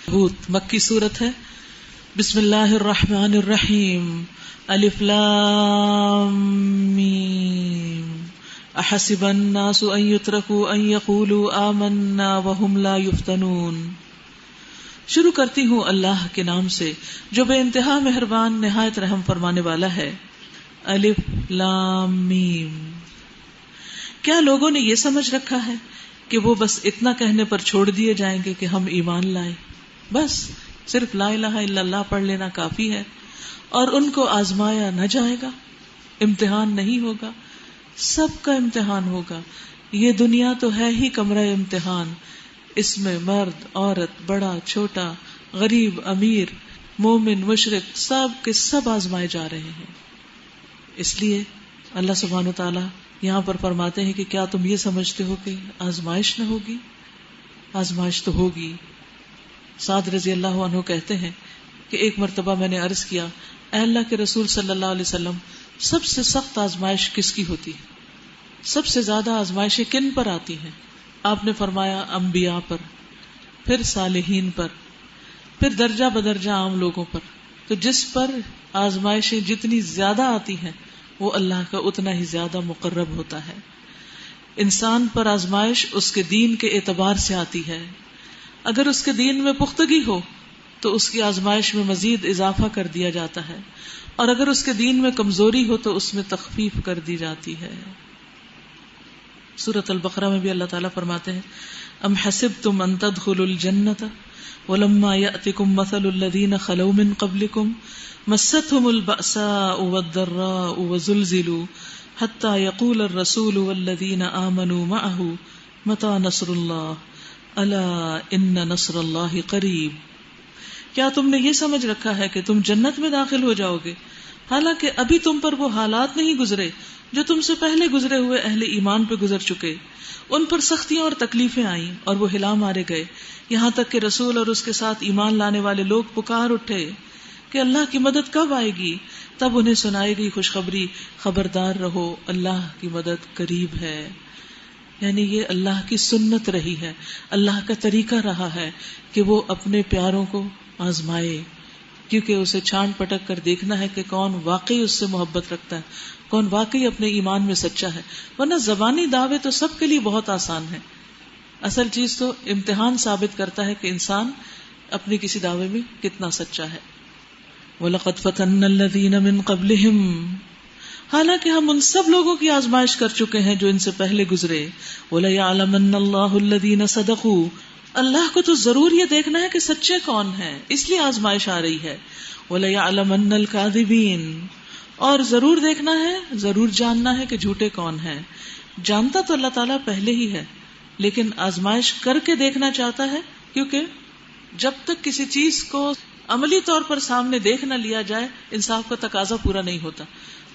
عنکبوت مکی صورت ہے. بسم اللہ الرحمن الرحیم. الف لام میم. احسب الناس ان يتركوا ان يقولوا آمنا وهم لا يفتنون. شروع کرتی ہوں اللہ کے نام سے جو بے انتہا مہربان نہایت رحم فرمانے والا ہے. الف لام میم. کیا لوگوں نے یہ سمجھ رکھا ہے کہ وہ بس اتنا کہنے پر چھوڑ دیے جائیں گے کہ ہم ایمان لائیں؟ بس صرف لا الہ الا اللہ پڑھ لینا کافی ہے اور ان کو آزمایا نہ جائے گا؟ امتحان نہیں ہوگا؟ سب کا امتحان ہوگا. یہ دنیا تو ہے ہی کمرہ امتحان. اس میں مرد عورت بڑا چھوٹا غریب امیر مومن مشرک سب کے سب آزمائے جا رہے ہیں. اس لیے اللہ سبحانہ و تعالی یہاں پر فرماتے ہیں کہ کیا تم یہ سمجھتے ہو کہ آزمائش نہ ہوگی؟ آزمائش تو ہوگی. سعد رضی اللہ عنہ کہتے ہیں کہ ایک مرتبہ میں نے عرض کیا اے اللہ کے رسول صلی اللہ علیہ وسلم، سب سے سخت آزمائش کس کی ہوتی ہے؟ سب سے زیادہ آزمائشیں کن پر آتی ہیں؟ آپ نے فرمایا انبیاء پر، پھر صالحین پر، پھر درجہ بدرجہ عام لوگوں پر. تو جس پر آزمائشیں جتنی زیادہ آتی ہیں وہ اللہ کا اتنا ہی زیادہ مقرب ہوتا ہے. انسان پر آزمائش اس کے دین کے اعتبار سے آتی ہے. اگر اس کے دین میں پختگی ہو تو اس کی آزمائش میں مزید اضافہ کر دیا جاتا ہے، اور اگر اس کے دین میں کمزوری ہو تو اس میں تخفیف کر دی جاتی ہے. سورۃ البقرہ میں بھی اللہ تعالیٰ فرماتے ہیں ام حسبتم ان تدخلوا الجنۃ ولما یأتکم مثل الذین خلوا من قبلکم مستهم البأساء والضراء وزلزلوا حتى يقول الرسول والذین آمنوا معه متى نصر اللہ الا ان نصر اللہ قریب. کیا تم نے یہ سمجھ رکھا ہے کہ تم جنت میں داخل ہو جاؤ گے حالانکہ ابھی تم پر وہ حالات نہیں گزرے جو تم سے پہلے گزرے ہوئے اہل ایمان پہ گزر چکے؟ ان پر سختیاں اور تکلیفیں آئیں اور وہ ہلا مارے گئے یہاں تک کہ رسول اور اس کے ساتھ ایمان لانے والے لوگ پکار اٹھے کہ اللہ کی مدد کب آئے گی؟ تب انہیں سنائی گئی خوشخبری خبردار رہو اللہ کی مدد قریب ہے. یعنی یہ اللہ کی سنت رہی ہے، اللہ کا طریقہ رہا ہے کہ وہ اپنے پیاروں کو آزمائے، کیونکہ اسے چھان پٹک کر دیکھنا ہے کہ کون واقعی اس سے محبت رکھتا ہے، کون واقعی اپنے ایمان میں سچا ہے. ورنہ زبانی دعوے تو سب کے لیے بہت آسان ہے. اصل چیز تو امتحان ثابت کرتا ہے کہ انسان اپنے کسی دعوے میں کتنا سچا ہے. وَلَقَدْ فَتَنَّا الَّذِينَ مِن قَبْلِهِمْ، حالانکہ ہم ان سب لوگوں کی آزمائش کر چکے ہیں جو ان سے پہلے گزرے. وَلَيَعْلَمَنَّ اللَّهُ الَّذِينَ صَدَقُوا، اللہ کو تو ضرور یہ دیکھنا ہے کہ سچے کون ہیں، اس لیے آزمائش آ رہی ہے. وَلَيَعْلَمَنَّ الْكَاذِبِينَ، اور ضرور دیکھنا ہے، ضرور جاننا ہے کہ جھوٹے کون ہیں. جانتا تو اللہ تعالیٰ پہلے ہی ہے، لیکن آزمائش کر کے دیکھنا چاہتا ہے، کیونکہ جب تک کسی چیز کو عملی طور پر سامنے دیکھ نہ لیا جائے انصاف کا تقاضا پورا نہیں ہوتا.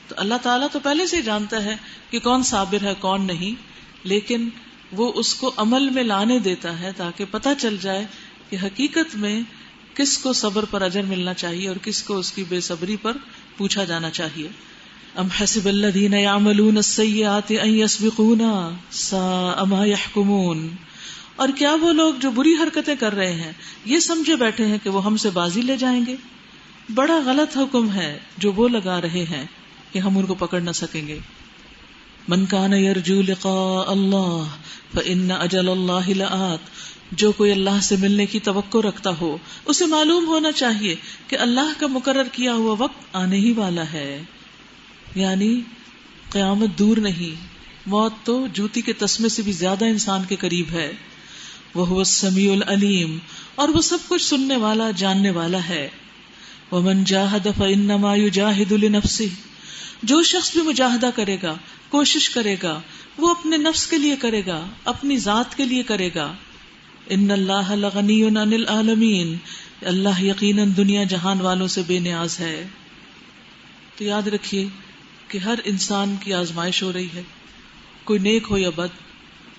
تو اللہ تعالیٰ تو پہلے سے ہی جانتا ہے کہ کون صابر ہے کون نہیں، لیکن وہ اس کو عمل میں لانے دیتا ہے تاکہ پتہ چل جائے کہ حقیقت میں کس کو صبر پر اجر ملنا چاہیے اور کس کو اس کی بے صبری پر پوچھا جانا چاہیے. ام حسب الذین یعملون السیئات ان یسبقونا ساء ما یحکمون، اور کیا وہ لوگ جو بری حرکتیں کر رہے ہیں یہ سمجھے بیٹھے ہیں کہ وہ ہم سے بازی لے جائیں گے؟ بڑا غلط حکم ہے جو وہ لگا رہے ہیں کہ ہم ان کو پکڑ نہ سکیں گے. من کان یرجو لقاء اللہ فإن اجل اللہ لآت، جو کوئی اللہ سے ملنے کی توقع رکھتا ہو اسے معلوم ہونا چاہیے کہ اللہ کا مقرر کیا ہوا وقت آنے ہی والا ہے. یعنی قیامت دور نہیں، موت تو جوتی کے تسمے سے بھی زیادہ انسان کے قریب ہے. وَهُوَ السَّمِيعُ الْعَلِيمُ، اور وہ سب کچھ سننے والا جاننے والا ہے. وَمَنْ جَاهَدَ فَإِنَّمَا يُجَاهِدُ لِنَفْسِهِ، جو شخص بھی مجاہدہ کرے گا، کوشش کرے گا، وہ اپنے نفس کے لیے کرے گا، اپنی ذات کے لیے کرے گا. إِنَّ اللَّهَ لَغَنِيٌّ عَنِ الْعَالَمِينَ، اللہ یقیناً دنیا جہان والوں سے بے نیاز ہے. تو یاد رکھیے کہ ہر انسان کی آزمائش ہو رہی ہے، کوئی نیک ہو یا بد.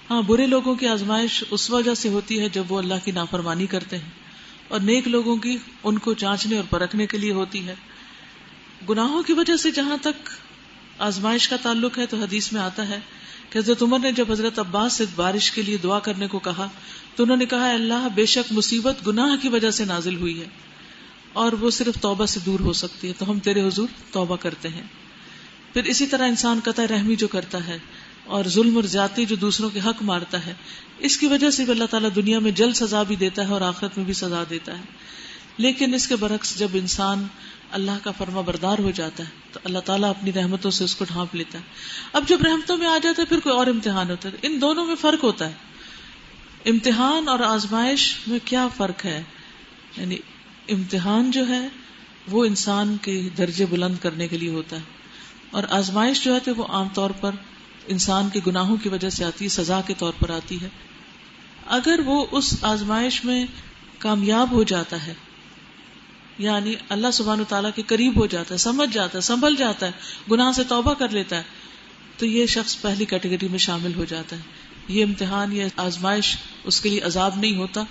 ہاں، برے لوگوں کی آزمائش اس وجہ سے ہوتی ہے جب وہ اللہ کی نافرمانی کرتے ہیں، اور نیک لوگوں کی ان کو جانچنے اور پرکھنے کے لیے ہوتی ہے. گناہوں کی وجہ سے جہاں تک آزمائش کا تعلق ہے تو حدیث میں آتا ہے کہ حضرت عمر نے جب حضرت عباس سے بارش کے لیے دعا کرنے کو کہا تو انہوں نے کہا اللہ بے شک مصیبت گناہ کی وجہ سے نازل ہوئی ہے اور وہ صرف توبہ سے دور ہو سکتی ہے، تو ہم تیرے حضور توبہ کرتے ہیں۔ پھر اسی طرح انسان قطع رحمی جو کرتا ہے اور ظلم اور زیادتی جو دوسروں کے حق مارتا ہے، اس کی وجہ سے بھی اللہ تعالیٰ دنیا میں جلد سزا بھی دیتا ہے اور آخرت میں بھی سزا دیتا ہے۔ لیکن اس کے برعکس جب انسان اللہ کا فرما بردار ہو جاتا ہے تو اللہ تعالیٰ اپنی رحمتوں سے اس کو ڈھانپ لیتا ہے۔ اب جب رحمتوں میں آ جاتا ہے پھر کوئی اور امتحان ہوتا ہے، ان دونوں میں فرق ہوتا ہے۔ امتحان اور آزمائش میں کیا فرق ہے؟ یعنی امتحان جو ہے وہ انسان کے درجے بلند کرنے کے لیے ہوتا ہے، اور آزمائش جو ہے وہ عام طور پر انسان کے گناہوں کی وجہ سے آتی ہے، سزا کے طور پر آتی ہے۔ اگر وہ اس آزمائش میں کامیاب ہو جاتا ہے، یعنی اللہ سبحانہ وتعالیٰ کے قریب ہو جاتا ہے، سمجھ جاتا ہے، سنبھل جاتا ہے، گناہ سے توبہ کر لیتا ہے، تو یہ شخص پہلی کیٹیگری میں شامل ہو جاتا ہے۔ یہ امتحان، یہ آزمائش اس کے لیے عذاب نہیں ہوتا،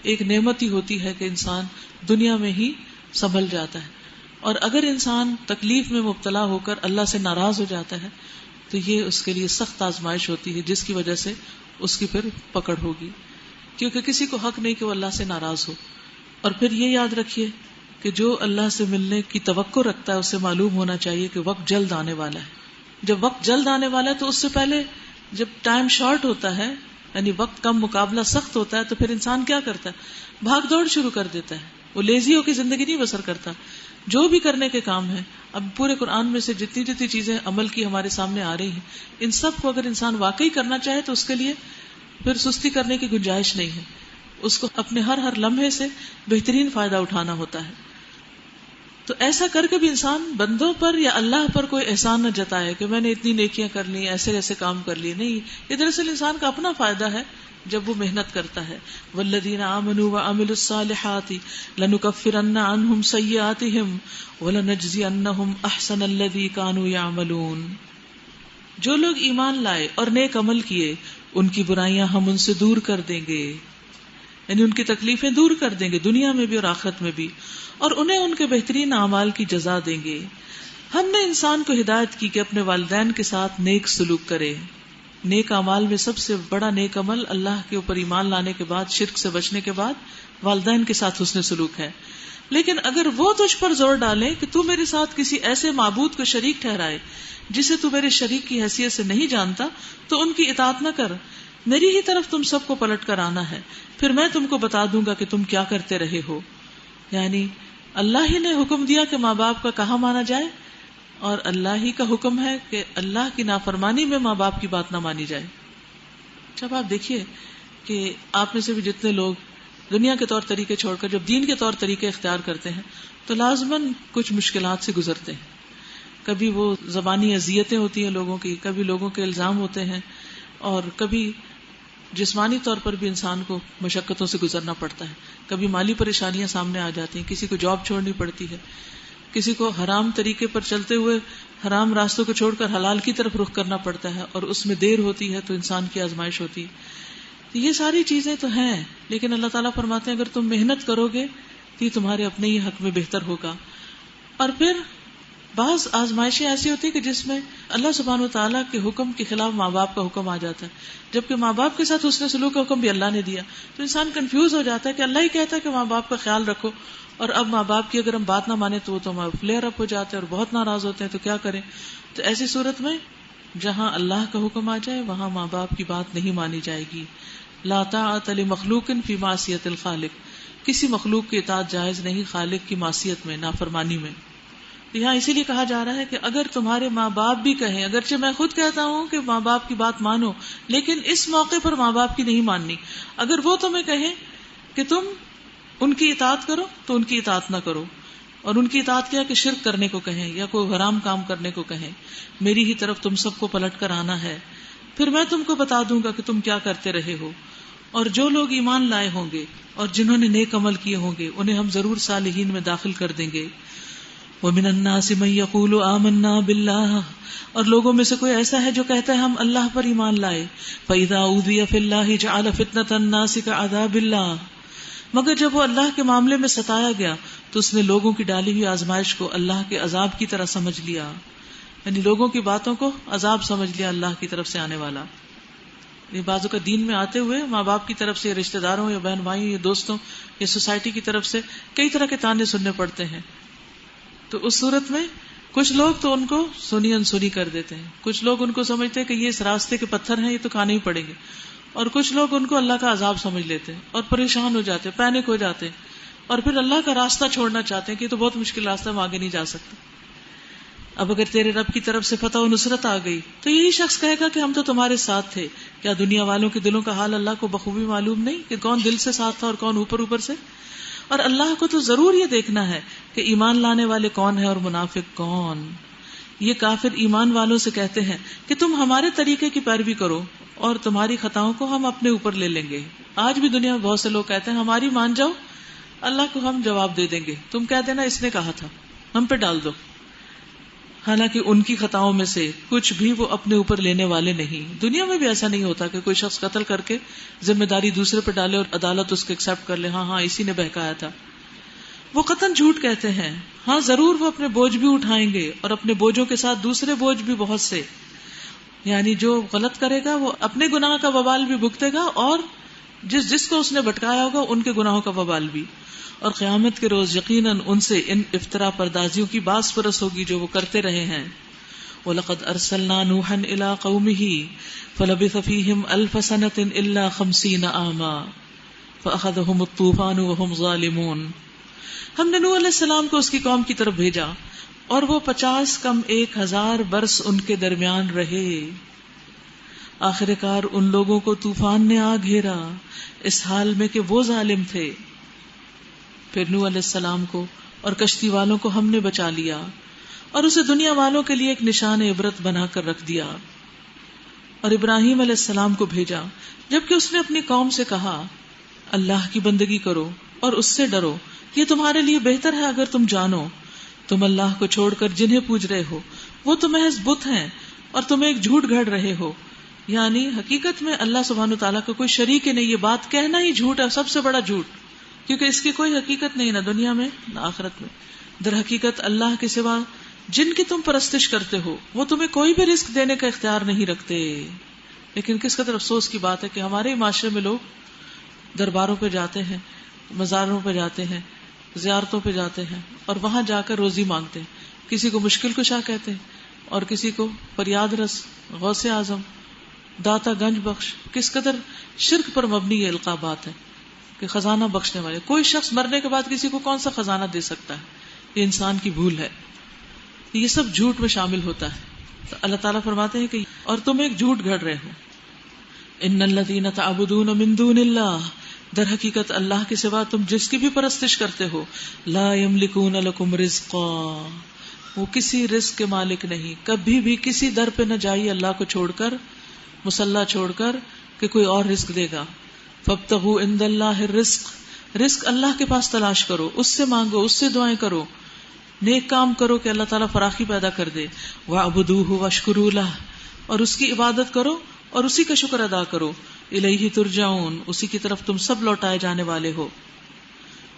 ایک نعمت ہی ہوتی ہے کہ انسان دنیا میں ہی سنبھل جاتا ہے۔ اور اگر انسان تکلیف میں مبتلا ہو کر اللہ سے ناراض ہو جاتا ہے تو یہ اس کے لیے سخت آزمائش ہوتی ہے، جس کی وجہ سے اس کی پھر پکڑ ہوگی، کیونکہ کسی کو حق نہیں کہ وہ اللہ سے ناراض ہو۔ اور پھر یہ یاد رکھیے کہ جو اللہ سے ملنے کی توقع رکھتا ہے اسے معلوم ہونا چاہیے کہ وقت جلد آنے والا ہے۔ جب وقت جلد آنے والا ہے تو اس سے پہلے جب ٹائم شارٹ ہوتا ہے، یعنی وقت کم، مقابلہ سخت ہوتا ہے، تو پھر انسان کیا کرتا ہے؟ بھاگ دوڑ شروع کر دیتا ہے، وہ لیزی ہو کے زندگی نہیں بسر کرتا۔ جو بھی کرنے کے کام ہے، اب پورے قرآن میں سے جتنی جتنی چیزیں عمل کی ہمارے سامنے آ رہی ہیں، ان سب کو اگر انسان واقعی کرنا چاہے تو اس کے لیے پھر سستی کرنے کی گنجائش نہیں ہے، اس کو اپنے ہر لمحے سے بہترین فائدہ اٹھانا ہوتا ہے۔ تو ایسا کر کے بھی انسان بندوں پر یا اللہ پر کوئی احسان نہ جتائے کہ میں نے اتنی نیکیاں کر لی، ایسے ایسے کام کر لیے، نہیں، یہ دراصل انسان کا اپنا فائدہ ہے جب وہ محنت کرتا ہے۔ والذین آمنوا وعملوا الصالحات لنکفرن عنہم سیئاتہم ولنجزینہم احسن الذی کانوا یعملون۔ جو لوگ ایمان لائے اور نیک عمل کیے ان کی برائیاں ہم ان سے دور کر دیں گے، یعنی ان کی تکلیفیں دور کر دیں گے دنیا میں بھی اور آخرت میں بھی، اور انہیں ان کے بہترین اعمال کی جزا دیں گے۔ ہم نے انسان کو ہدایت کی کہ اپنے والدین کے ساتھ نیک سلوک کرے۔ نیک اعمال میں سب سے بڑا نیک عمل اللہ کے اوپر ایمان لانے کے بعد، شرک سے بچنے کے بعد والدین کے ساتھ حسن سلوک ہے۔ لیکن اگر وہ تجھ پر زور ڈالے کہ تو میرے ساتھ کسی ایسے معبود کو شریک ٹھہرائے جسے تو میرے شریک کی حیثیت سے نہیں جانتا، تو ان کی اطاعت نہ کر، میری ہی طرف تم سب کو پلٹ کر آنا ہے، پھر میں تم کو بتا دوں گا کہ تم کیا کرتے رہے ہو۔ یعنی اللہ ہی نے حکم دیا کہ ماں باپ کا کہاں مانا جائے، اور اللہ ہی کا حکم ہے کہ اللہ کی نافرمانی میں ماں باپ کی بات نہ مانی جائے۔ جب آپ دیکھیے کہ آپ میں سے بھی جتنے لوگ دنیا کے طور طریقے چھوڑ کر جب دین کے طور طریقے اختیار کرتے ہیں تو لازماً کچھ مشکلات سے گزرتے ہیں۔ کبھی وہ زبانی اذیتیں ہوتی ہیں لوگوں کی، کبھی لوگوں کے الزام ہوتے ہیں، اور کبھی جسمانی طور پر بھی انسان کو مشقتوں سے گزرنا پڑتا ہے۔ کبھی مالی پریشانیاں سامنے آ جاتی ہیں، کسی کو جاب چھوڑنی پڑتی ہے، کسی کو حرام طریقے پر چلتے ہوئے حرام راستوں کو چھوڑ کر حلال کی طرف رخ کرنا پڑتا ہے، اور اس میں دیر ہوتی ہے تو انسان کی آزمائش ہوتی ہے۔ تو یہ ساری چیزیں تو ہیں، لیکن اللہ تعالیٰ فرماتے ہیں اگر تم محنت کرو گے تو یہ تمہارے اپنے ہی حق میں بہتر ہوگا۔ اور پھر بعض آزمائشیں ایسی ہوتی ہیں کہ جس میں اللہ سبحانہ وتعالیٰ کے حکم کے خلاف ماں باپ کا حکم آ جاتا ہے، جبکہ ماں باپ کے ساتھ حسن سلوک کا حکم بھی اللہ نے دیا، تو انسان کنفیوز ہو جاتا ہے کہ اللہ ہی کہتا ہے کہ ماں باپ کا خیال رکھو، اور اب ماں باپ کی اگر ہم بات نہ مانے تو وہ تو فلیئر اپ ہو جاتے ہیں اور بہت ناراض ہوتے ہیں، تو کیا کریں؟ تو ایسی صورت میں جہاں اللہ کا حکم آ جائے وہاں ماں باپ کی بات نہیں مانی جائے گی۔ لا طاعۃ لمخلوق فی معصیۃ الخالق، کسی مخلوق کی اطاعت جائز نہیں خالق کی معصیت میں، نافرمانی میں۔ یہاں اسی لیے کہا جا رہا ہے کہ اگر تمہارے ماں باپ بھی کہیں، اگرچہ میں خود کہتا ہوں کہ ماں باپ کی بات مانو، لیکن اس موقع پر ماں باپ کی نہیں ماننی، اگر وہ تمہیں کہیں کہ تم ان کی اطاعت کرو تو ان کی اطاعت نہ کرو، اور ان کی اطاعت کیا کہ شرک کرنے کو کہیں یا کوئی حرام کام کرنے کو کہیں، میری ہی طرف تم سب کو پلٹ کر آنا ہے، پھر میں تم کو بتا دوں گا کہ تم کیا کرتے رہے ہو۔ اور جو لوگ ایمان لائے ہوں گے اور جنہوں نے نیک عمل کیے ہوں گے انہیں ہم ضرور صالحین میں داخل کر دیں گے۔ وَمِنَ النَّاسِ مَن يَقُولُ آمَنَّا بِاللَّهِ، اور لوگوں میں سے کوئی ایسا ہے جو کہتا ہے ہم اللہ پر ایمان لائے، فَإِذَا أُوذِيَ فِي اللَّهِ جَعَلَ فِتْنَةَ النَّاسِ كَعَذَابِ اللَّهِ، مگر جب وہ اللہ کے معاملے میں ستایا گیا تو اس نے لوگوں کی ڈالی ہوئی آزمائش کو اللہ کے عذاب کی طرح سمجھ لیا۔ یعنی لوگوں کی باتوں کو عذاب سمجھ لیا اللہ کی طرف سے آنے والا. یہ بازو کا دین میں آتے ہوئے ماں باپ کی طرف سے یا رشتہ داروں یا بہن بھائیوں یا دوستوں یا سوسائٹی کی طرف سے کئی طرح کے تانے سننے پڑتے ہیں. تو اس صورت میں کچھ لوگ تو ان کو سنی انسنی کر دیتے ہیں, کچھ لوگ ان کو سمجھتے ہیں کہ یہ اس راستے کے پتھر ہیں, یہ تو کھانے ہی پڑیں گے, اور کچھ لوگ ان کو اللہ کا عذاب سمجھ لیتے ہیں اور پریشان ہو جاتے ہیں, پینک ہو جاتے ہیں, اور پھر اللہ کا راستہ چھوڑنا چاہتے ہیں کہ یہ تو بہت مشکل راستہ ہے, ہم آگے نہیں جا سکتے. اب اگر تیرے رب کی طرف سے فتح و نصرت آ گئی تو یہی شخص کہے گا کہ ہم تو تمہارے ساتھ تھے. کیا دنیا والوں کے دلوں کا حال اللہ کو بخوبی معلوم نہیں کہ کون دل سے ساتھ تھا اور کون اوپر سے؟ اور اللہ کو تو ضرور یہ دیکھنا ہے کہ ایمان لانے والے کون ہیں اور منافق کون. یہ کافر ایمان والوں سے کہتے ہیں کہ تم ہمارے طریقے کی پیروی کرو اور تمہاری خطاؤں کو ہم اپنے اوپر لے لیں گے. آج بھی دنیا میں بہت سے لوگ کہتے ہیں ہماری مان جاؤ, اللہ کو ہم جواب دے دیں گے, تم کہہ دینا اس نے کہا تھا, ہم پہ ڈال دو. حالانکہ ان کی خطاؤں میں سے کچھ بھی وہ اپنے اوپر لینے والے نہیں. دنیا میں بھی ایسا نہیں ہوتا کہ کوئی شخص قتل کر کے ذمہ داری دوسرے پہ ڈالے اور عدالت اس کو ایکسپٹ کر لے, ہاں اسی نے بہکایا تھا. وہ قطعاً جھوٹ کہتے ہیں. ہاں ضرور وہ اپنے بوجھ بھی اٹھائیں گے اور اپنے بوجھوں کے ساتھ دوسرے بوجھ بھی بہت سے. یعنی جو غلط کرے گا وہ اپنے گناہ کا وبال بھی بھگتے گا اور جس کو اس نے بھٹکایا ہوگا ان کے گناہوں کا وبال بھی. اور قیامت کے روز یقیناً ان سے ان افطرا پردازیوں کی باس پرس ہوگی جو وہ کرتے رہے ہیں. وَلَقَدْ أَرْسَلْنَا نُوحًا إِلَىٰ قَوْمِهِ فَلَبِثَ فِيهِمْ أَلْفَ سَنَةٍ إِلَّا 50 عَامًا فَأَخَذَهُمُ الطُّوفَانُ وَهُمْ ظَالِمُونَ. ہم نے نوح علیہ السلام کو اس کی قوم کی طرف بھیجا اور وہ 50 کم 1000 برس ان کے درمیان رہے. آخر کار ان لوگوں کو طوفان نے آ گھیرا اس حال میں کہ وہ ظالم تھے. پھر نوح علیہ السلام کو اور کشتی والوں کو ہم نے بچا لیا اور اسے دنیا والوں کے لیے ایک نشان عبرت بنا کر رکھ دیا. اور ابراہیم علیہ السلام کو بھیجا جبکہ اس نے اپنی قوم سے کہا اللہ کی بندگی کرو اور اس سے ڈرو, یہ تمہارے لیے بہتر ہے اگر تم جانو. تم اللہ کو چھوڑ کر جنہیں پوج رہے ہو وہ تو محض بت ہیں اور تم ایک جھوٹ گھڑ رہے ہو. یعنی حقیقت میں اللہ سبحانہ تعالیٰ کا کوئی شریک ہی نہیں. یہ بات کہنا ہی جھوٹ ہے, سب سے بڑا جھوٹ, کیونکہ اس کی کوئی حقیقت نہیں, نہ دنیا میں نہ آخرت میں. در حقیقت اللہ کے سوا جن کی تم پرستش کرتے ہو وہ تمہیں کوئی بھی رزق دینے کا اختیار نہیں رکھتے. لیکن کس قدر افسوس کی بات ہے کہ ہمارے معاشرے میں لوگ درباروں پہ جاتے ہیں, مزاروں پہ جاتے ہیں, زیارتوں پہ جاتے ہیں اور وہاں جا کر روزی مانگتے ہیں. کسی کو مشکل کشا کہتے ہیں اور کسی کو فریاد رس, غوث اعظم, داتا, گنج بخش. کس قدر شرک پر مبنی یہ القابات ہے کہ خزانہ بخشنے والے. کوئی شخص مرنے کے بعد کسی کو کون سا خزانہ دے سکتا ہے؟ یہ انسان کی بھول ہے. یہ سب جھوٹ میں شامل ہوتا ہے. تو اللہ تعالیٰ فرماتے ہیں کہ اور تم ایک جھوٹ گھڑ رہے ہو. ان الذین تعبدون من دون اللہ, در حقیقت اللہ کے سوا تم جس کی بھی پرستش کرتے ہو, لا یملکون لکم رزقا, وہ کسی رزق کے مالک نہیں. کبھی بھی کسی در پہ نہ جائیے اللہ کو چھوڑ کر, مصلی چھوڑ کر کہ کوئی اور رزق دے گا. فابتغوا عند اللہ الرزق, رزق اللہ کے پاس تلاش کرو, اس سے مانگو, اس سے دعائیں کرو, نیک کام کرو کہ اللہ تعالیٰ فراخی پیدا کر دے. وَاعْبُدُوهُ وَاشْكُرُوا لَهُ, اور اس کی عبادت کرو اور اسی کا شکر ادا کرو. الیہ ترجعون, اسی کی طرف تم سب لوٹائے جانے والے ہو.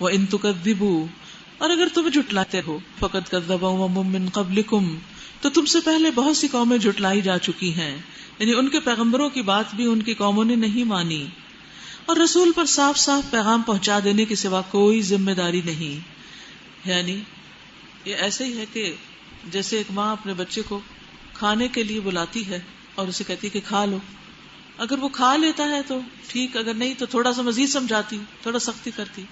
وَإِن تُكَذِّبُوا, اور اگر تم جھٹلاتے ہو, فَقَدْ كَذَّبَ أُمَمٌ مِّن قَبْلِكُمْ, تو تم سے پہلے بہت سی قومیں جھٹلائی جا چکی ہیں. یعنی ان کے پیغمبروں کی بات بھی ان کی قوموں نے نہیں مانی. اور رسول پر صاف صاف پیغام پہنچا دینے کے سوا کوئی ذمہ داری نہیں. یعنی یہ ایسے ہی ہے کہ جیسے ایک ماں اپنے بچے کو کھانے کے لیے بلاتی ہے اور اسے کہتی کہ کھا لو. اگر وہ کھا لیتا ہے تو ٹھیک, اگر نہیں تو تھوڑا سا مزید سمجھاتی, تھوڑا سختی کرتی,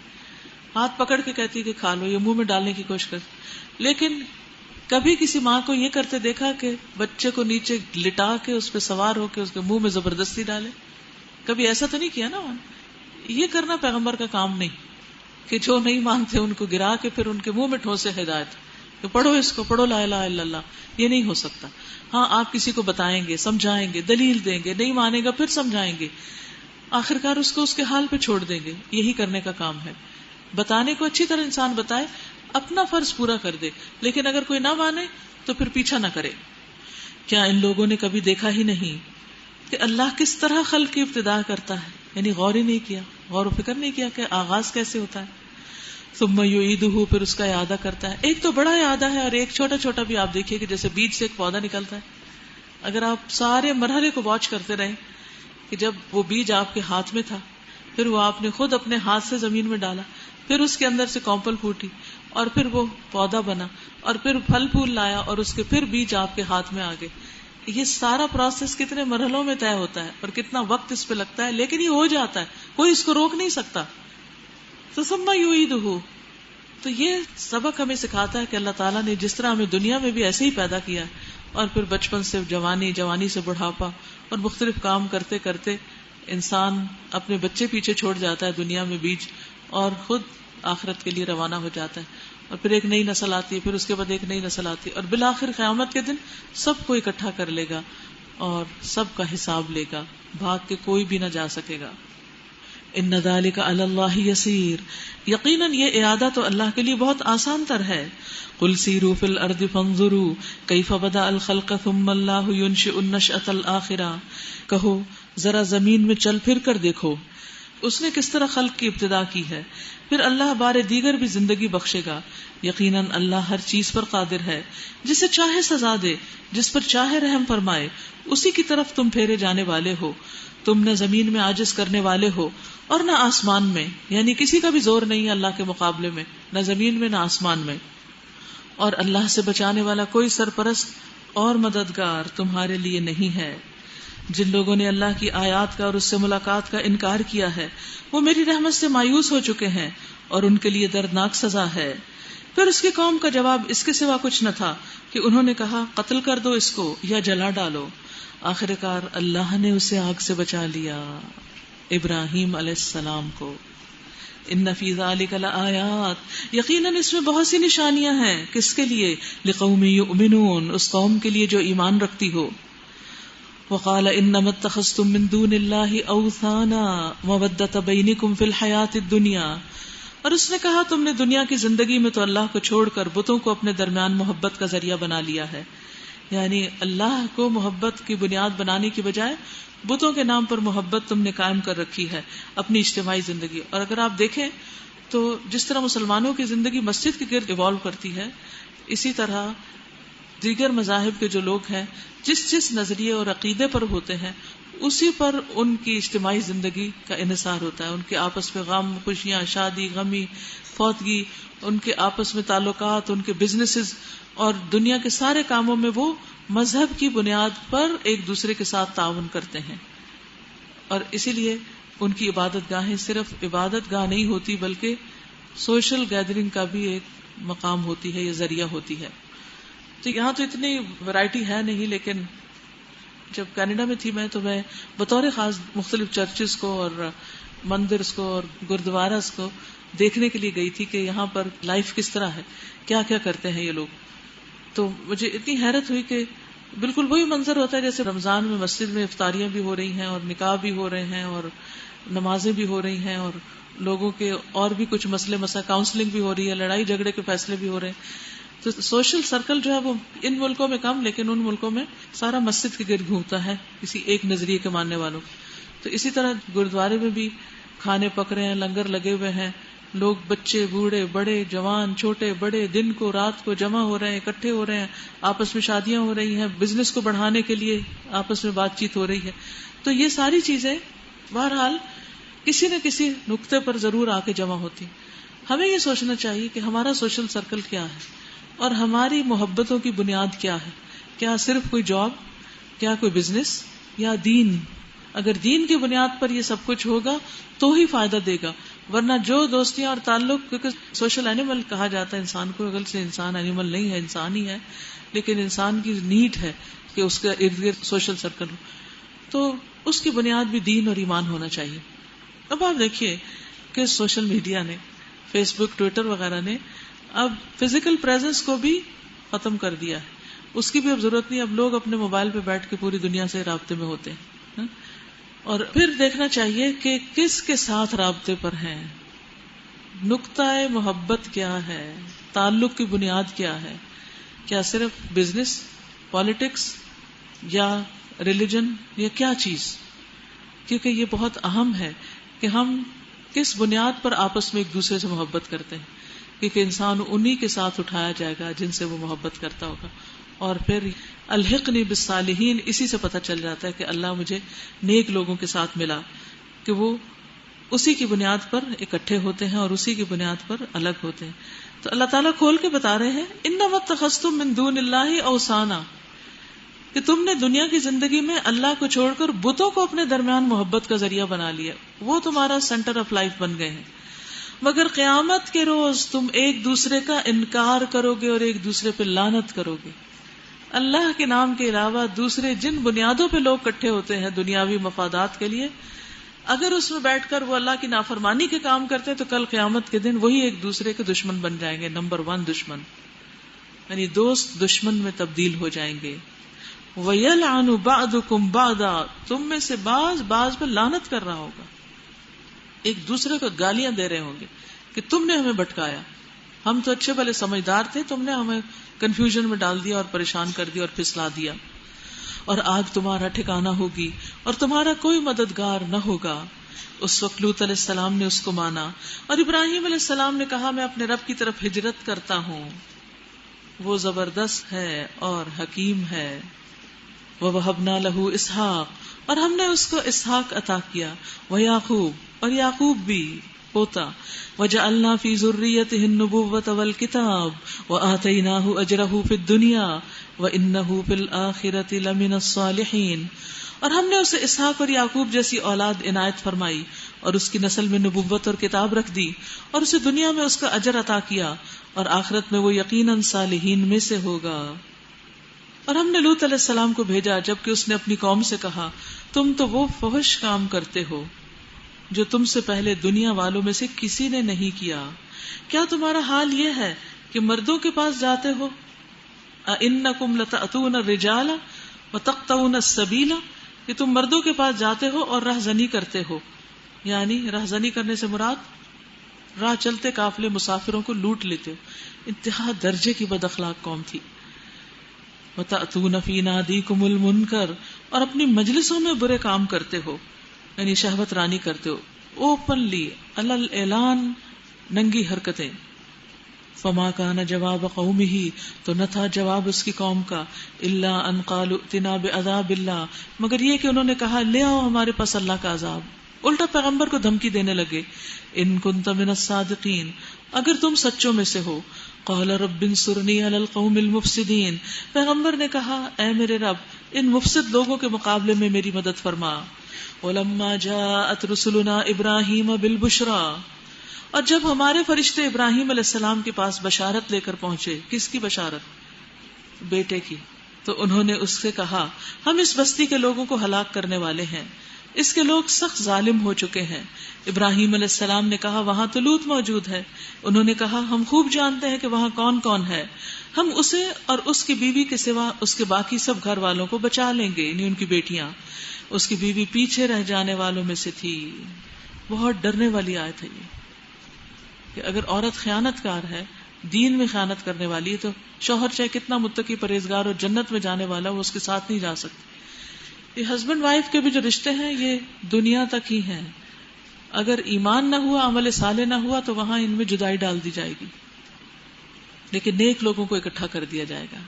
ہاتھ پکڑ کے کہتی کہ کھا لو, یہ منہ میں ڈالنے کی کوشش کرتی. لیکن کبھی کسی ماں کو یہ کرتے دیکھا کہ بچے کو نیچے لٹا کے اس پہ سوار ہو کے اس کے منہ میں زبردستی ڈالے؟ کبھی ایسا تو نہیں کیا نا. یہ کرنا پیغمبر کا کام نہیں کہ جو نہیں مانتے ان کو گرا کے پھر ان کے منہ میں ٹھوسے ہدایت کہ پڑھو اس کو, پڑھو لا الہ الا اللہ. یہ نہیں ہو سکتا. ہاں آپ کسی کو بتائیں گے, سمجھائیں گے, دلیل دیں گے, نہیں مانے گا پھر سمجھائیں گے, آخرکار اس کو اس کے حال پہ چھوڑ دیں گے. یہی کرنے کا کام ہے. بتانے کو اچھی طرح انسان بتائے, اپنا فرض پورا کر دے, لیکن اگر کوئی نہ مانے تو پھر پیچھا نہ کرے. کیا ان لوگوں نے کبھی دیکھا ہی نہیں کہ اللہ کس طرح خلق کی ابتدا کرتا ہے؟ یعنی غور ہی نہیں کیا, غور و فکر نہیں کیا کہ آغاز کیسے ہوتا ہے. ثم یعیدہ، پھر اس کا اعادہ کرتا ہے. ایک تو بڑا اعادہ ہے اور ایک چھوٹا چھوٹا بھی. آپ دیکھیے کہ جیسے بیج سے ایک پودا نکلتا ہے، اگر آپ سارے مرحلے کو واچ کرتے رہیں کہ جب وہ بیج آپ کے ہاتھ میں تھا، پھر وہ آپ نے خود اپنے ہاتھ سے زمین میں ڈالا، پھر اس کے اندر سے کونپل پھوٹی اور پھر وہ پودا بنا اور پھر پھل پھول لایا اور اس کے پھر بیج آپ کے ہاتھ میں آ گئے. یہ سارا پروسیس کتنے مرحلوں میں طے ہوتا ہے اور کتنا وقت اس پہ لگتا ہے، لیکن یہ ہو جاتا ہے، کوئی اس کو روک نہیں سکتا. تو ثم یعیدہ، تو یہ سبق ہمیں سکھاتا ہے کہ اللہ تعالیٰ نے جس طرح ہمیں دنیا میں بھی ایسے ہی پیدا کیا اور پھر بچپن سے جوانی، جوانی سے بڑھاپا اور مختلف کام کرتے کرتے انسان اپنے بچے پیچھے چھوڑ جاتا ہے دنیا میں بیج، اور خود آخرت کے لیے روانہ ہو جاتا ہے. اور پھر ایک نئی نسل آتی ہے، پھر اس کے بعد ایک نئی نسل آتی ہے، اور بالآخر قیامت کے دن سب کو اکٹھا کر لے گا اور سب کا حساب لے گا، بھاگ کے کوئی بھی نہ جا سکے گا. ان ذالک علی اللہ یسیر، یقیناً یہ اعادہ تو اللہ کے لیے بہت آسان تر ہے. قل سیروا فی الارض فانظروا کیف بدأ الخلق ثم اللہ ینشئ النشأۃ الآخرہ، کہو ذرا زمین میں چل پھر کر دیکھو اس نے کس طرح خلق کی ابتدا کی ہے، پھر اللہ بار دیگر بھی زندگی بخشے گا. یقیناً اللہ ہر چیز پر قادر ہے، جسے چاہے سزا دے، جس پر چاہے رحم فرمائے. اسی کی طرف تم پھیرے جانے والے ہو. تم نہ زمین میں عاجز کرنے والے ہو اور نہ آسمان میں، یعنی کسی کا بھی زور نہیں ہے اللہ کے مقابلے میں، نہ زمین میں نہ آسمان میں. اور اللہ سے بچانے والا کوئی سرپرست اور مددگار تمہارے لیے نہیں ہے. جن لوگوں نے اللہ کی آیات کا اور اس سے ملاقات کا انکار کیا ہے وہ میری رحمت سے مایوس ہو چکے ہیں اور ان کے لیے دردناک سزا ہے. پھر اس کی قوم کا جواب اس کے سوا کچھ نہ تھا کہ انہوں نے کہا قتل کر دو اس کو یا جلا ڈالو. آخر کار اللہ نے اسے آگ سے بچا لیا، ابراہیم علیہ السلام کو. ان فی ذلک لآیات، یقیناً اس میں بہت سی نشانیاں ہیں. کس کے لیے؟ لقوم یؤمنون، اس قوم کے لیے جو ایمان رکھتی ہو. وقال انما اتخذتم من دون اللہ اوثانا مودۃ بینکم فی الحیاۃ الدنیا، اور اس نے کہا تم نے دنیا کی زندگی میں تو اللہ کو چھوڑ کر بتوں کو اپنے درمیان محبت کا ذریعہ بنا لیا ہے. یعنی اللہ کو محبت کی بنیاد بنانے کی بجائے بتوں کے نام پر محبت تم نے قائم کر رکھی ہے اپنی اجتماعی زندگی. اور اگر آپ دیکھیں تو جس طرح مسلمانوں کی زندگی مسجد کے گرد ایوالو کرتی ہے، اسی طرح دیگر مذاہب کے جو لوگ ہیں جس نظریے اور عقیدے پر ہوتے ہیں اسی پر ان کی اجتماعی زندگی کا انحصار ہوتا ہے. ان کے آپس میں غم، خوشیاں، شادی، غمی، فوتگی، ان کے آپس میں تعلقات، ان کے بزنسز اور دنیا کے سارے کاموں میں وہ مذہب کی بنیاد پر ایک دوسرے کے ساتھ تعاون کرتے ہیں. اور اسی لیے ان کی عبادت گاہیں صرف عبادت گاہ نہیں ہوتی بلکہ سوشل گیدرنگ کا بھی ایک مقام ہوتی ہے یا ذریعہ ہوتی ہے. تو یہاں تو اتنی ورائٹی ہے نہیں، لیکن جب کینیڈا میں تھی میں تو میں بطور خاص مختلف چرچز کو اور مندرز کو اور گردوارز کو دیکھنے کے لیے گئی تھی کہ یہاں پر لائف کس طرح ہے، کیا کیا کرتے ہیں یہ لوگ. تو مجھے اتنی حیرت ہوئی کہ بالکل وہی منظر ہوتا ہے جیسے رمضان میں مسجد میں افطاریاں بھی ہو رہی ہیں اور نکاح بھی ہو رہے ہیں اور نمازیں بھی ہو رہی ہیں اور لوگوں کے اور بھی کچھ مسئلے کاؤنسلنگ بھی ہو رہی ہے، لڑائی جھگڑے کے فیصلے بھی ہو رہے ہیں. تو سوشل سرکل جو ہے وہ ان ملکوں میں کم، لیکن ان ملکوں میں سارا مسجد کے گرد گھومتا ہے کسی ایک نظریے کے ماننے والوں. تو اسی طرح گردوارے میں بھی کھانے پک رہے ہیں، لنگر لگے ہوئے ہیں، لوگ بچے بوڑھے بڑے جوان چھوٹے بڑے دن کو رات کو جمع ہو رہے ہیں، اکٹھے ہو رہے ہیں، آپس میں شادیاں ہو رہی ہیں، بزنس کو بڑھانے کے لیے آپس میں بات چیت ہو رہی ہے. تو یہ ساری چیزیں بہرحال کسی نہ کسی نقطے پر ضرور آ کے جمع ہوتی. ہمیں یہ سوچنا چاہیے کہ ہمارا سوشل سرکل کیا ہے اور ہماری محبتوں کی بنیاد کیا ہے. کیا صرف کوئی جاب، کیا کوئی بزنس، یا دین؟ اگر دین کی بنیاد پر یہ سب کچھ ہوگا تو ہی فائدہ دے گا، ورنہ جو دوستیاں اور تعلق، کیونکہ سوشل اینیمل کہا جاتا ہے انسان کو، اگر سے انسان اینیمل نہیں ہے، انسان ہی ہے، لیکن انسان کی نیڈ ہے کہ اس کے ارد گرد سوشل سرکل ہو، تو اس کی بنیاد بھی دین اور ایمان ہونا چاہیے. اب آپ دیکھیے کہ سوشل میڈیا نے، فیس بک، ٹویٹر وغیرہ نے اب فزیکل پریزنس کو بھی ختم کر دیا ہے. اس کی بھی اب ضرورت نہیں، اب لوگ اپنے موبائل پہ بیٹھ کے پوری دنیا سے رابطے میں ہوتے ہیں. اور پھر دیکھنا چاہیے کہ کس کے ساتھ رابطے پر ہیں، نقطہ محبت کیا ہے، تعلق کی بنیاد کیا ہے. کیا صرف بزنس، پالیٹکس یا ریلیجن یا کیا چیز؟ کیونکہ یہ بہت اہم ہے کہ ہم کس بنیاد پر آپس میں ایک دوسرے سے محبت کرتے ہیں، کیونکہ انسان انہی کے ساتھ اٹھایا جائے گا جن سے وہ محبت کرتا ہوگا. اور پھر الحقنی بالصالحین، اسی سے پتہ چل جاتا ہے کہ اللہ مجھے نیک لوگوں کے ساتھ ملا، کہ وہ اسی کی بنیاد پر اکٹھے ہوتے ہیں اور اسی کی بنیاد پر الگ ہوتے ہیں. تو اللہ تعالیٰ کھول کے بتا رہے ہیں انما اتخذتم من دون اللہ اوثانا، کہ تم نے دنیا کی زندگی میں اللہ کو چھوڑ کر بتوں کو اپنے درمیان محبت کا ذریعہ بنا لیا، وہ تمہارا سینٹر آف لائف بن گئے ہیں. مگر قیامت کے روز تم ایک دوسرے کا انکار کرو گے اور ایک دوسرے پہ لعنت کرو گے. اللہ کے نام کے علاوہ دوسرے جن بنیادوں پہ لوگ اکٹھے ہوتے ہیں دنیاوی مفادات کے لیے، اگر اس میں بیٹھ کر وہ اللہ کی نافرمانی کے کام کرتے ہیں تو کل قیامت کے دن وہی ایک دوسرے کے دشمن بن جائیں گے. نمبر 1 دشمن، یعنی دوست دشمن میں تبدیل ہو جائیں گے. وَيَلْعَنُ بَعْضُكُمْ بَعْضًا، تم میں سے بعض پر لعنت کر رہا ہوگا، ایک دوسرے کو گالیاں دے رہے ہوں گے کہ تم نے ہمیں بھٹکایا، ہم تو اچھے بھلے سمجھدار تھے، تم نے ہمیں کنفیوژن میں ڈال دیا اور پریشان کر دیا اور پھسلا دیا، اور آگ تمہارا ٹھکانہ ہوگی اور تمہارا کوئی مددگار نہ ہوگا. اس وقت لوط علیہ السلام نے اس کو مانا، اور ابراہیم علیہ السلام نے کہا میں اپنے رب کی طرف ہجرت کرتا ہوں، وہ زبردست ہے اور حکیم ہے. وَوَهَبْنَا لَهُ إِسْحَاقَ، اور ہم نے اس کو اسحاق عطا کیا، وَيَعْقُوب، اور یعقوب بھی پوتا، وَجَعَلْنَا فِي ذُرِّيَّتِهِ النُّبُوَّةَ وَالْكِتَابَ وَآتَيْنَاهُ أَجْرَهُ فِي الدُّنْيَا وَإِنَّهُ فِي الْآخِرَةِ لَمِنَ الصَّالِحِينَ. اور ہم نے اسے اسحاق اور یعقوب جیسی اولاد عنایت فرمائی اور اس کی نسل میں نبوت اور کتاب رکھ دی، اور اسے دنیا میں اس کا اجر عطا کیا، اور آخرت میں وہ یقیناً صالحین میں سے ہوگا. اور ہم نے لوط علیہ السلام کو بھیجا جبکہ اس نے اپنی قوم سے کہا تم تو وہ فحش کام کرتے ہو جو تم سے پہلے دنیا والوں میں سے کسی نے نہیں کیا. کیا تمہارا حال یہ ہے کہ مردوں کے پاس جاتے ہو؟ اَإِنَّكُمْ لَتَأْتُونَ الرِّجَالَ وَتَقْطَعُونَ السَّبِيلَ، کہ تم مردوں کے پاس جاتے ہو اور رہزنی کرتے ہو. یعنی رہزنی کرنے سے مراد راہ چلتے قافلے مسافروں کو لوٹ لیتے ہو. انتہا درجے کی بد اخلاق قوم تھی. وَتَأْتُونَ فِي نَادِيكُمُ الْمُنْكَرَ، اور اپنی مجلسوں میں برے کام کرتے ہو، یعنی شہوت رانی کرتے ہو، اوپنلی علی الاعلان ننگی حرکتیں. فما کان جواب قومہ، تو نہ تھا جواب اس کی قوم کا، الا ان قالوا ائتنا بعذاب اللہ، مگر یہ کہ انہوں نے کہا لے آؤ ہمارے پاس اللہ کا عذاب. الٹا پیغمبر کو دھمکی دینے لگے، ان کنت من الصادقین، اگر تم سچوں میں سے ہو. قال رب انصرنی علی القوم المفسدین، پیغمبر نے کہا اے میرے رب ان مفسد لوگوں کے مقابلے میں میری مدد فرما. ولما جاءت رسلنا ابراہیم بالبشرا، اور جب ہمارے فرشتے ابراہیم علیہ السلام کے پاس بشارت لے کر پہنچے، کس کی بشارت؟ بیٹے کی. تو انہوں نے اس سے کہا ہم اس بستی کے لوگوں کو ہلاک کرنے والے ہیں، اس کے لوگ سخت ظالم ہو چکے ہیں. ابراہیم علیہ السلام نے کہا وہاں تو لوط موجود ہے. انہوں نے کہا ہم خوب جانتے ہیں کہ وہاں کون کون ہے، ہم اسے اور اس کی بیوی کے سوا اس کے باقی سب گھر والوں کو بچا لیں گے، یعنی ان کی بیٹیاں. اس کی بیوی پیچھے رہ جانے والوں میں سے تھی. بہت ڈرنے والی آیت ہے یہ، کہ اگر عورت خیانت کار ہے، دین میں خیانت کرنے والی ہے، تو شوہر چاہے کتنا متقی پرہیزگار اور جنت میں جانے والا وہ اس کے ساتھ نہیں جا سکتی. یہ ہسبینڈ وائف کے بھی جو رشتے ہیں یہ دنیا تک ہی ہیں. اگر ایمان نہ ہوا، عمل صالح نہ ہوا تو وہاں ان میں جدائی ڈال دی جائے گی، لیکن نیک لوگوں کو اکٹھا کر دیا جائے گا.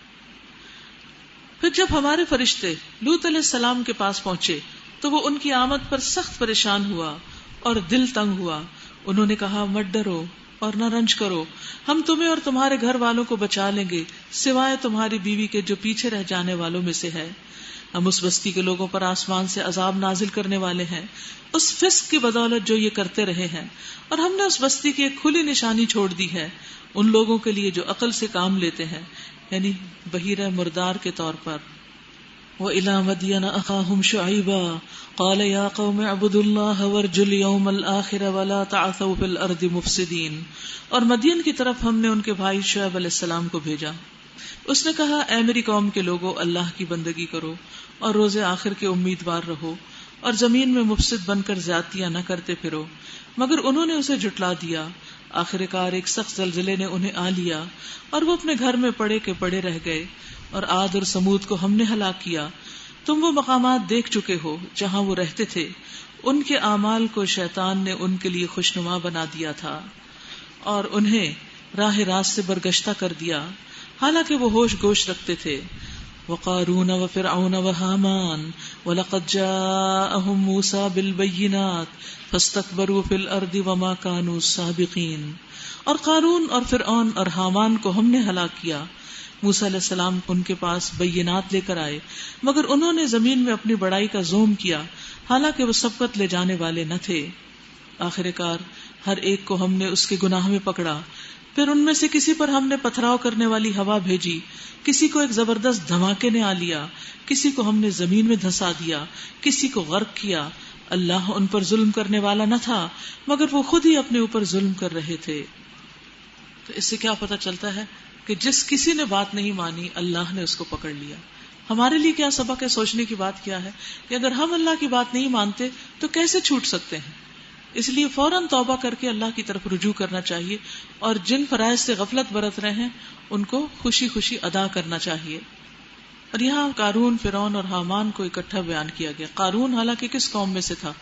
پھر جب ہمارے فرشتے لوط علیہ السلام کے پاس پہنچے تو وہ ان کی آمد پر سخت پریشان ہوا اور دل تنگ ہوا. انہوں نے کہا مت ڈرو اور نہ رنج کرو، ہم تمہیں اور تمہارے گھر والوں کو بچا لیں گے سوائے تمہاری بیوی کے جو پیچھے رہ جانے والوں میں سے ہے. ہم اس بستی کے لوگوں پر آسمان سے عذاب نازل کرنے والے ہیں اس فسق کی بدولت جو یہ کرتے رہے ہیں، اور ہم نے اس بستی کی ایک کھلی نشانی چھوڑ دی ہے ان لوگوں کے لیے جو عقل سے کام لیتے ہیں، یعنی بحیرہ مردار کے طور پر. وَإِلَى مَدْيَنَ أَخَاهُمْ شُعَيْبًا قَالَ يَا قَوْمِ اعْبُدُوا اللَّهَ وَارْجُوا الْيَوْمَ الْآخِرَ وَلَا تَعْثَوْا فِي الْأَرْضِ مُفْسِدِينَ. اور مدین کی طرف ہم نے ان کے بھائی شعیب علیہ السلام کو بھیجا. اس نے کہا اے میری قوم کے لوگو، اللہ کی بندگی کرو اور روز آخر کے امیدوار رہو، اور زمین میں مفسد بن کر زیادتیاں نہ کرتے پھرو. مگر انہوں نے اسے جھٹلا دیا. آخر کار ایک سخت زلزلے نے انہیں آ لیا اور وہ اپنے گھر میں پڑے کے پڑے رہ گئے. اور عاد اور سمود کو ہم نے ہلاک کیا. تم وہ مقامات دیکھ چکے ہو جہاں وہ رہتے تھے، ان کے اعمال کو شیطان نے ان کے لیے خوشنما بنا دیا تھا اور انہیں راہ راست سے برگشتہ کر دیا، حالانکہ وہ ہوش گوش رکھتے تھے۔ وقارون وفرعون وہامان وَلَقَدْ جَاءَهُم مُوسَىٰ بِالْبَيِّنَاتِ فَاسْتَكْبَرُوا فِي الْأَرْضِ وَمَا كَانُوا سَابِقِينَ، اور قارون اور فرعون اور حامان کو ہم نے ہلاک کیا۔ موسیٰ علیہ السلام ان کے پاس بینات لے کر آئے، مگر انہوں نے زمین میں اپنی بڑائی کا زوم کیا، حالانکہ وہ سبقت لے جانے والے نہ تھے۔ آخر کار ہر ایک کو ہم نے اس کے گناہ میں پکڑا، پھر ان میں سے کسی پر ہم نے پتھراؤ کرنے والی ہوا بھیجی، کسی کو ایک زبردست دھماکے نے آ لیا، کسی کو ہم نے زمین میں دھسا دیا، کسی کو غرق کیا۔ اللہ ان پر ظلم کرنے والا نہ تھا، مگر وہ خود ہی اپنے اوپر ظلم کر رہے تھے۔ تو اس سے کیا پتہ چلتا ہے کہ جس کسی نے بات نہیں مانی اللہ نے اس کو پکڑ لیا۔ ہمارے لیے کیا سبق ہے؟ سوچنے کی بات کیا ہے کہ اگر ہم اللہ کی بات نہیں مانتے تو کیسے چھوٹ سکتے ہیں؟ اس لیے فوراً توبہ کر کے اللہ کی طرف رجوع کرنا چاہیے، اور جن فرائض سے غفلت برت رہے ہیں ان کو خوشی خوشی ادا کرنا چاہیے۔ اور یہاں قارون، فرعون اور حامان کو اکٹھا بیان کیا گیا۔ قارون حالانکہ کس قوم میں سے تھا؟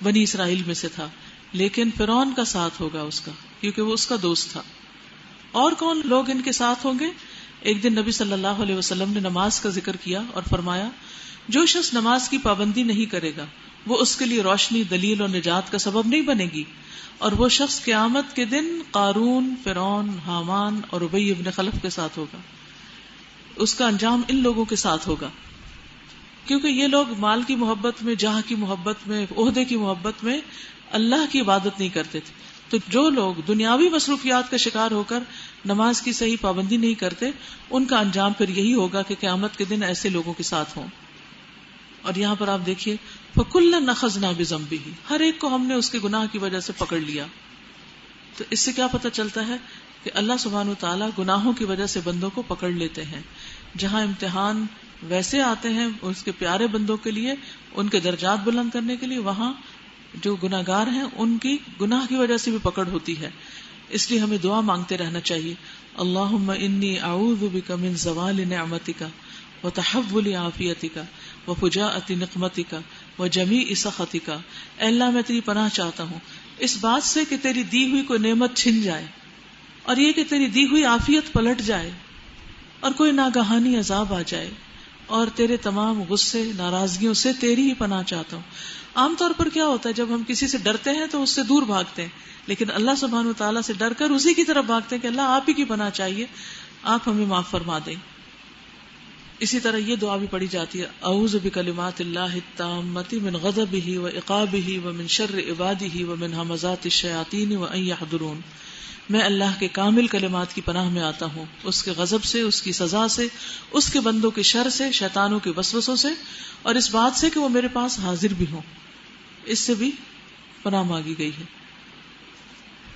بنی اسرائیل میں سے تھا، لیکن فرعون کا ساتھ ہوگا اس کا، کیونکہ وہ اس کا دوست تھا۔ اور کون لوگ ان کے ساتھ ہوں گے؟ ایک دن نبی صلی اللہ علیہ وسلم نے نماز کا ذکر کیا اور فرمایا، جو شخص نماز کی پابندی نہیں کرے گا وہ اس کے لیے روشنی، دلیل اور نجات کا سبب نہیں بنے گی، اور وہ شخص قیامت کے دن قارون، فرعون، حامان اور ابی ابن خلف کے ساتھ ہوگا۔ اس کا انجام ان لوگوں کے ساتھ ہوگا، کیونکہ یہ لوگ مال کی محبت میں، جاہ کی محبت میں، عہدے کی محبت میں اللہ کی عبادت نہیں کرتے تھے۔ تو جو لوگ دنیاوی مصروفیات کا شکار ہو کر نماز کی صحیح پابندی نہیں کرتے، ان کا انجام پھر یہی ہوگا کہ قیامت کے دن ایسے لوگوں کے ساتھ ہوں۔ اور یہاں پر آپ دیکھیے، فَكُلًّا أَخَذْنَا بِذَنبِهِ، ہر ایک کو ہم نے اس کے گناہ کی وجہ سے پکڑ لیا۔ تو اس سے کیا پتہ چلتا ہے کہ اللہ سبحانہ وتعالیٰ گناہوں کی وجہ سے بندوں کو پکڑ لیتے ہیں۔ جہاں امتحان ویسے آتے ہیں اس کے پیارے بندوں کے لیے، ان کے درجات بلند کرنے کے لیے، وہاں جو گناہگار ہیں ان کی گناہ کی وجہ سے بھی پکڑ ہوتی ہے۔ اس لیے ہمیں دعا مانگتے رہنا چاہیے، اللہم انی اعوذ بک من زوال نعمتک وتحول عافیتک وفجاءۃ نقمتک وجمیع سخطک۔ اے اللہ میں تیری پناہ چاہتا ہوں اس بات سے کہ تیری دی ہوئی کوئی نعمت چھن جائے، اور یہ کہ تیری دی ہوئی عافیت پلٹ جائے، اور کوئی ناگہانی عذاب آ جائے، اور تیرے تمام غصے، ناراضگیوں سے تیری ہی پناہ چاہتا ہوں۔ عام طور پر کیا ہوتا ہے، جب ہم کسی سے ڈرتے ہیں تو اس سے دور بھاگتے ہیں، لیکن اللہ سبحانہ وتعالیٰ سے ڈر کر اسی کی طرف بھاگتے ہیں کہ اللہ آپ ہی کی پناہ چاہیے، آپ ہمیں معاف فرما دیں۔ اسی طرح یہ دعا بھی پڑھی جاتی ہے، اعوذ بکلمات اللہ التامۃ من غضبہ وعقابہ ومن شر عبادہ ومن ہمزات الشیاطین وان یحضرون۔ میں اللہ کے کامل کلمات کی پناہ میں آتا ہوں، اس کے غضب سے، اس کی سزا سے، اس کے بندوں کے شر سے، شیطانوں کے وسوسوں سے، اور اس بات سے کہ وہ میرے پاس حاضر بھی ہوں۔ اس سے بھی پناہ مانگی گئی ہے۔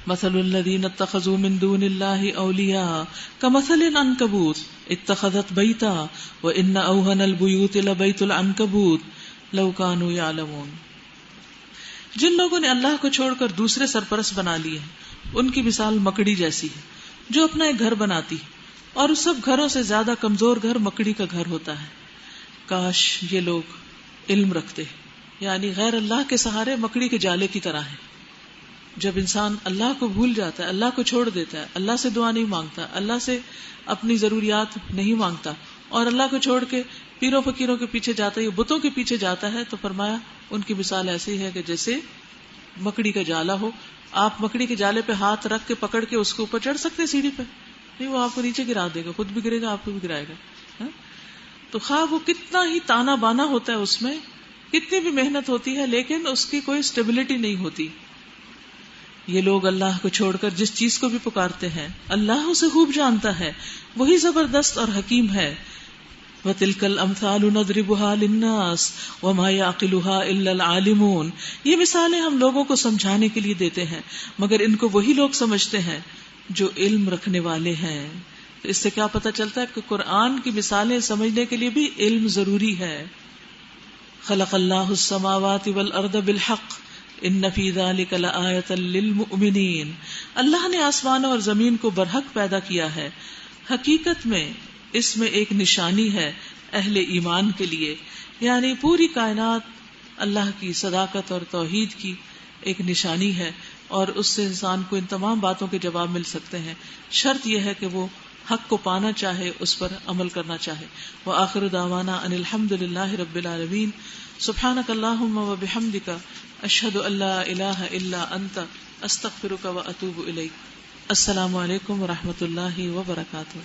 مثل الذین اتخذوا من دون اللہ اولیاء کمثل العنکبوت اتخذت بیتا وان اوہن البیوت لبیت العنکبوت لو کانوا یعلمون۔ جن لوگوں نے اللہ کو چھوڑ کر دوسرے سرپرست بنا لیے ہیں، ان کی مثال مکڑی جیسی ہے جو اپنا ایک گھر بناتی، اور سب گھروں سے زیادہ کمزور گھر مکڑی کا گھر ہوتا ہے۔ کاش یہ لوگ علم رکھتے، یعنی غیر اللہ کے سہارے مکڑی کے جالے کی طرح ہے۔ جب انسان اللہ کو بھول جاتا ہے، اللہ کو چھوڑ دیتا ہے، اللہ سے دعا نہیں مانگتا، اللہ سے اپنی ضروریات نہیں مانگتا، اور اللہ کو چھوڑ کے پیروں فقیروں کے پیچھے جاتا ہے، بتوں کے پیچھے جاتا ہے، تو فرمایا ان کی مثال ایسی ہے کہ جیسے مکڑی کا جالا ہو۔ آپ مکڑی کے جالے پہ ہاتھ رکھ کے پکڑ کے اس کے اوپر چڑھ سکتے سیڑھی پہ؟ نہیں، وہ آپ کو نیچے گرا دے گا، خود بھی گرے گا، آپ کو بھی گرائے گا۔ تو خواہ وہ کتنا ہی تانا بانا ہوتا ہے، اس میں کتنی بھی محنت ہوتی ہے، لیکن اس کی کوئی اسٹیبلٹی نہیں ہوتی۔ یہ لوگ اللہ کو چھوڑ کر جس چیز کو بھی پکارتے ہیں، اللہ اسے خوب جانتا ہے، وہی زبردست اور حکیم ہے۔ وَتِلْكَ الْأَمْثَالُ نَضْرِبُهَا لِلنَّاسِ وَمَا يَعْقِلُهَا إِلَّا الْعَالِمُونَ۔ یہ مثالیں ہم لوگوں کو سمجھانے کے لیے دیتے ہیں، مگر ان کو وہی لوگ سمجھتے ہیں جو علم رکھنے والے ہیں۔ تو اس سے کیا پتہ چلتا ہے کہ قرآن کی مثالیں سمجھنے کے لیے بھی علم ضروری ہے۔ خلق اللہ السماوات والارض بالحق ان فی ذلک لآیۃ للمؤمنین۔ اللہ نے آسمانوں اور زمین کو برحق پیدا کیا ہے، حقیقت میں اس میں ایک نشانی ہے اہل ایمان کے لیے، یعنی پوری کائنات اللہ کی صداقت اور توحید کی ایک نشانی ہے، اور اس سے انسان کو ان تمام باتوں کے جواب مل سکتے ہیں. شرط یہ ہے کہ وہ حق کو پانا چاہے، اس پر عمل کرنا چاہے. وآخر دعوانا ان الحمد للہ رب العالمین. سبحانک اللہم وبحمدک، اشہد ان لا الہ الا انت، استغفرک واتوب الیک. السلام علیکم ورحمۃ اللہ وبرکاتہ.